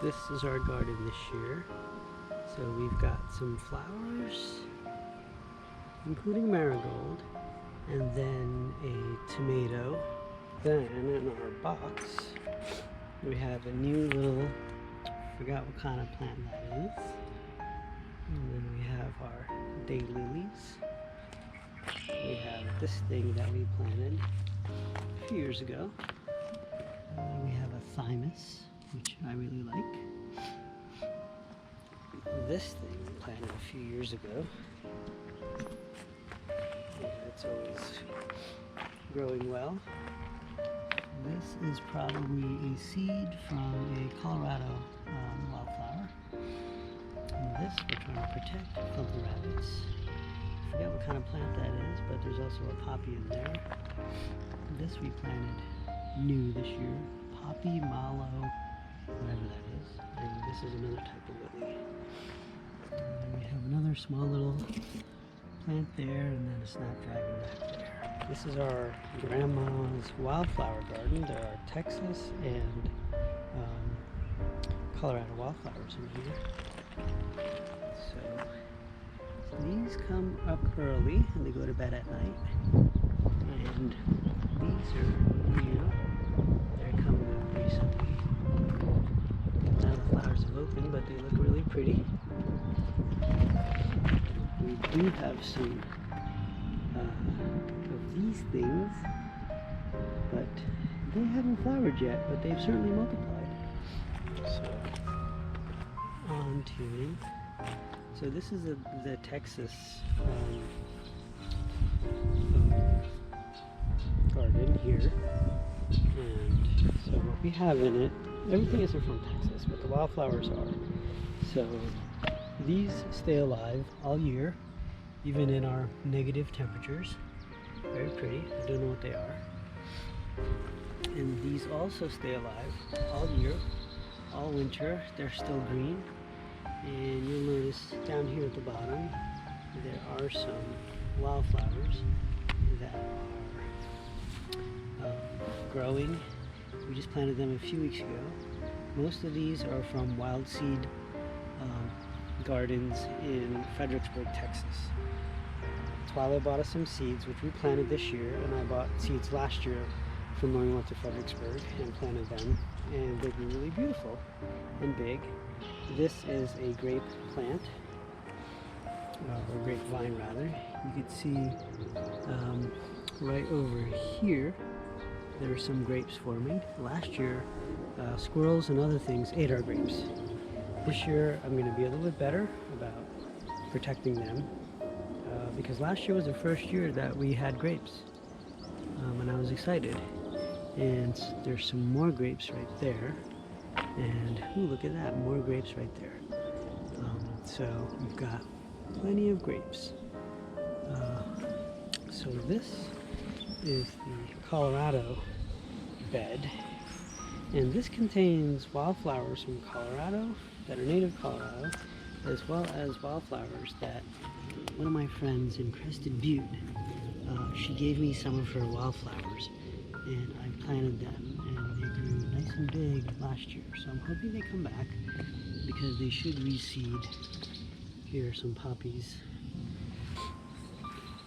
This is our garden this year. So we've got some flowers, including marigold, and then a tomato. Then in our box, we have a new little, forgot what kind of plant that is. And then we have our daylilies. We have this thing that we planted a few years ago. We have a thymus, which I really like. This thing we planted a few years ago. And it's always growing well. This is probably a seed from a Colorado wildflower. And this we're trying to protect from the rabbits. I forget what kind of plant that is, but there's also a poppy in there. This we planted new this year. Poppy, mallow, whatever that is. And this is another type of lily. And then we have another small little plant there, and then a snapdragon back there. This is our grandma's wildflower garden. There are Texas and Colorado wildflowers in here. So these come up early and they go to bed at night. And these are new. They're coming up recently. Now the flowers have opened, but they look really pretty. We do have some of these things, but they haven't flowered yet, but they've certainly multiplied. So, on to, so this is the Texas garden here, and so what we have in it, everything isn't from Texas, but the wildflowers are. So these stay alive all year, even in our negative temperatures. Very pretty. I don't know what they are. And these also stay alive all year, all winter. They're still green. And you'll notice down here at the bottom, there are some wildflowers that are growing. We just planted them a few weeks ago. Most of these are from wild seed gardens in Fredericksburg, Texas. Twyla bought us some seeds, which we planted this year, and I bought seeds last year from when we went to Fredericksburg and planted them, and they grew really beautiful and big. This is a grape plant, or grapevine rather. You can see right over here there are some grapes forming. Last year squirrels and other things ate our grapes. This year I'm going to be a little bit better about protecting them because last year was the first year that we had grapes, and I was excited. And there's some more grapes right there, and ooh, look at that, more grapes right there. So we've got plenty of grapes. So this is the Colorado bed, and this contains wildflowers from Colorado that are native to Colorado, as well as wildflowers that one of my friends in Crested Butte, she gave me some of her wildflowers, and I planted them, and they grew nice and big last year. So I'm hoping they come back because they should reseed. Here are some poppies.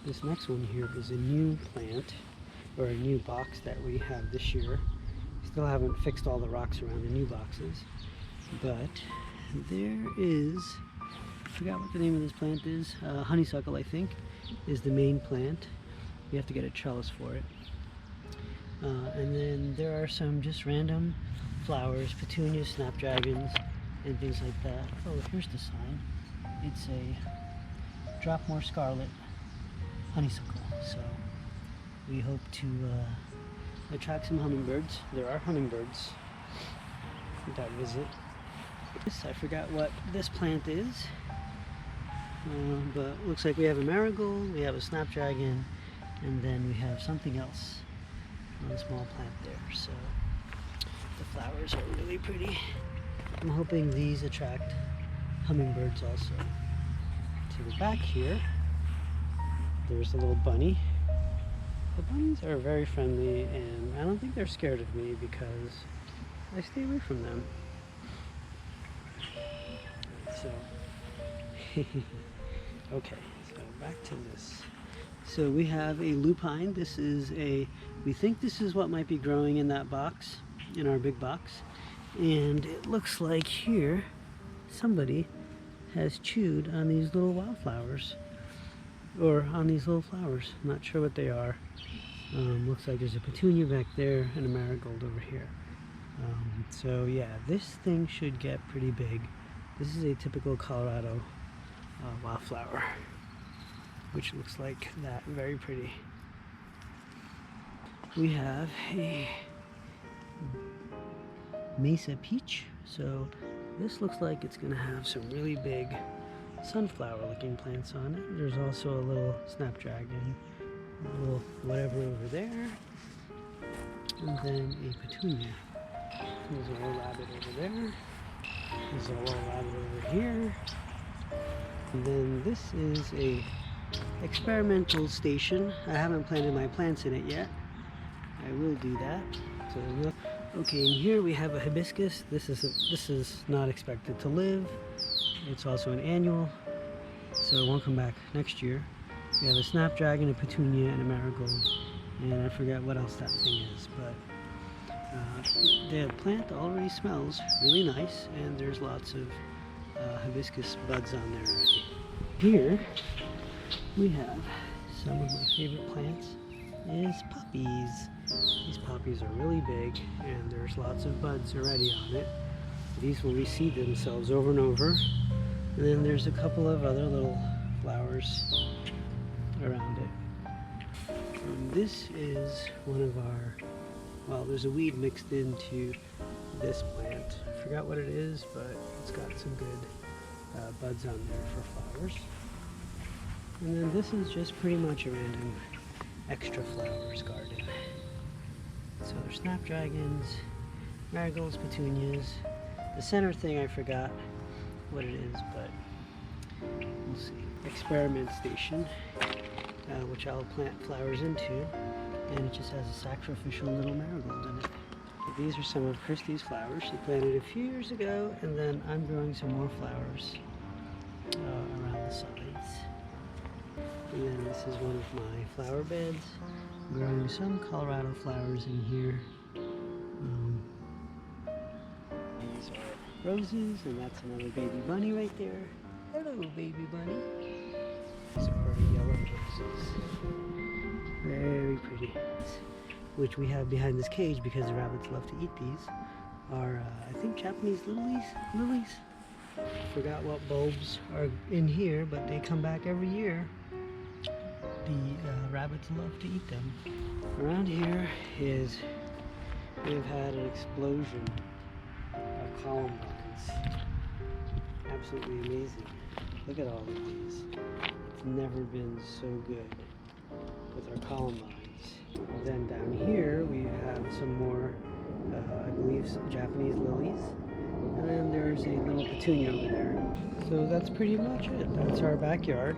This next one here is a new plant, or a new box that we have this year. Still haven't fixed all the rocks around the new boxes, but there is, I forgot what the name of this plant is, honeysuckle I think is the main plant. You have to get a trellis for it. And then there are some just random flowers, petunias, snapdragons, and things like that. Oh, here's the sign. It's a drop more scarlet honeysuckle. So we hope to attract some hummingbirds. There are hummingbirds that visit. I forgot what this plant is, but looks like we have a marigold, we have a snapdragon, and then we have something else, one small plant there. So the flowers are really pretty. I'm hoping these attract hummingbirds also. To the back here, there's a little bunny. The bunnies are very friendly, and I don't think they're scared of me because I stay away from them. So, okay, so back to this. So we have a lupine. This is we think this is what might be growing in that box, in our big box. And it looks like here, somebody has chewed on these little wildflowers. Or on these little flowers. I'm not sure what they are. Looks like there's a petunia back there and a marigold over here. So yeah, this thing should get pretty big. This is a typical Colorado wildflower, which looks like that, very pretty. We have a Mesa peach. So this looks like it's gonna have some really big sunflower looking plants on it. There's also a little snapdragon, a little whatever over there, and then a petunia. There's a little rabbit over there. There's a little rabbit over here. And then this is a experimental station. I haven't planted my plants in it yet. I will do that. So okay, and here we have a hibiscus. This is not expected to live. It's also an annual, so it won't come back next year. We have a snapdragon, a petunia, and a marigold, and I forget what else that thing is, but the plant already smells really nice, and there's lots of hibiscus buds on there already. Here we have some of my favorite plants is poppies. These poppies are really big, and there's lots of buds already on it. These will reseed themselves over and over. And then there's a couple of other little flowers around it. This is one of our, well, there's a weed mixed into this plant. I forgot what it is, but it's got some good buds on there for flowers. And then this is just pretty much a random extra flowers garden. So there's snapdragons, marigolds, petunias. The center thing I forgot what it is, but we'll see. Experiment station, which I'll plant flowers into, and it just has a sacrificial little marigold in it. These are some of Christy's flowers. She planted a few years ago, and then I'm growing some more flowers around the sides. And then this is one of my flower beds. I'm growing some Colorado flowers in here. These are roses, and that's another baby bunny right there. Hello, baby bunny. These are yellow roses. Very pretty. Which we have behind this cage because the rabbits love to eat these. Are, I think, Japanese lilies. Forgot what bulbs are in here, but they come back every year. The rabbits love to eat them. Around here we've had an explosion of columbines. Absolutely amazing. Look at all of these. It's never been so good with our columbines. Then down here we have some more, I believe, some Japanese lilies. And then there's a little petunia over there. So that's pretty much it. That's our backyard.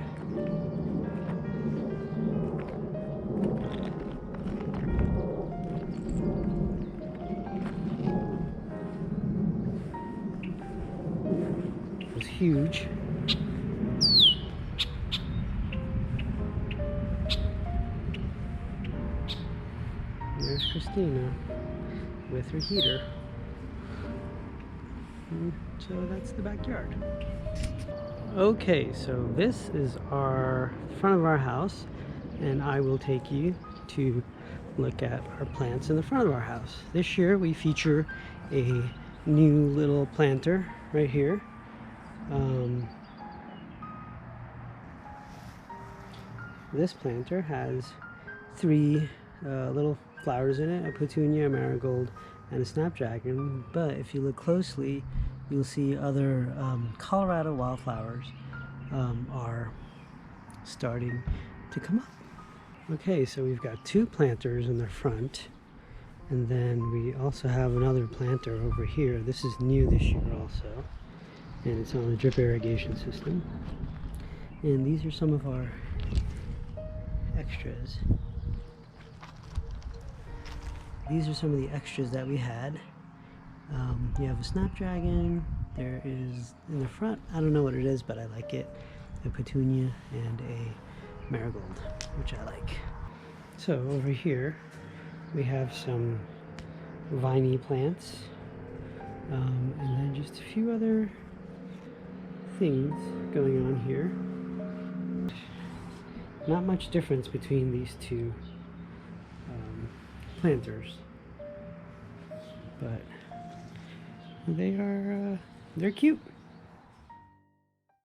It's huge. There's Christina with her heater. So that's the backyard. Okay, so this is our front of our house, and I will take you to look at our plants in the front of our house. This year we feature a new little planter right here. This planter has three little flowers in it, a petunia, a marigold, and a snapdragon. But if you look closely, you'll see other Colorado wildflowers are starting to come up. Okay, so we've got two planters in the front, and then we also have another planter over here. This is new this year also, and it's on a drip irrigation system. And these are some of our extras. These are some of the extras that we had. You have a snapdragon. There is in the front, I don't know what it is, but I like it, a petunia and a marigold, which I like. So over here we have some viney plants, and then just a few other things going on here. Not much difference between these two planters, but they're cute.